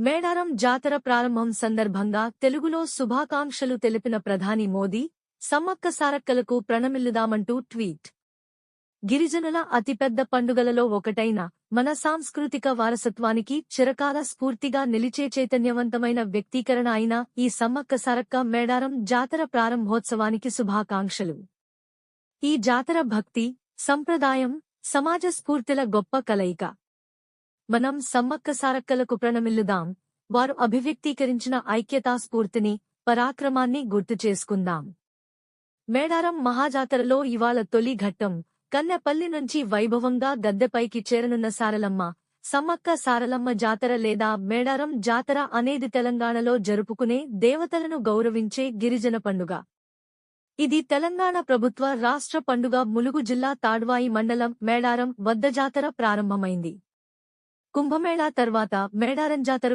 మేడారం జాతర ప్రారంభం సందర్భంగా తెలుగులో శుభాకాంక్షలు తెలిపిన ప్రధాని మోదీ, సమ్మక్క సారక్కలకు ప్రణమిల్లుదామంటూ ట్వీట్. గిరిజనుల అతిపెద్ద పండుగలలో ఒకటైన మన సాంస్కృతిక వారసత్వానికి చిరకాల స్ఫూర్తిగా నిలిచే చైతన్యవంతమైన వ్యక్తీకరణ అయిన ఈ సమ్మక్క సారక్క మేడారం జాతర ప్రారంభోత్సవానికి శుభాకాంక్షలు. ఈ జాతర భక్తి, సంప్రదాయం, సమాజ స్ఫూర్తిల గొప్ప కలయిక. మనం సమ్మక్క సారక్కలకు ప్రణమిల్లుదాం, వారు అభివ్యక్తీకరించిన ఐక్యతా స్ఫూర్తిని, పరాక్రమాన్ని గుర్తుచేసుకుందాం. మేడారం మహాజాతరలో ఇవాళ తొలి ఘట్టం. కన్నెపల్లి నుంచి వైభవంగా గద్దెపైకి చేరనున్న సారలమ్మ, సమ్మక్క సారలమ్మ జాతర లేదా మేడారం జాతర అనేది తెలంగాణలో జరుపుకునే దేవతలను గౌరవించే గిరిజన పండుగ. ఇది తెలంగాణ ప్రభుత్వ రాష్ట్ర పండుగ. ములుగు జిల్లా తాడ్వాయి మండలం మేడారం వద్ద జాతర ప్రారంభమైంది. కుంభమేళా తర్వాత మేడారం జాతర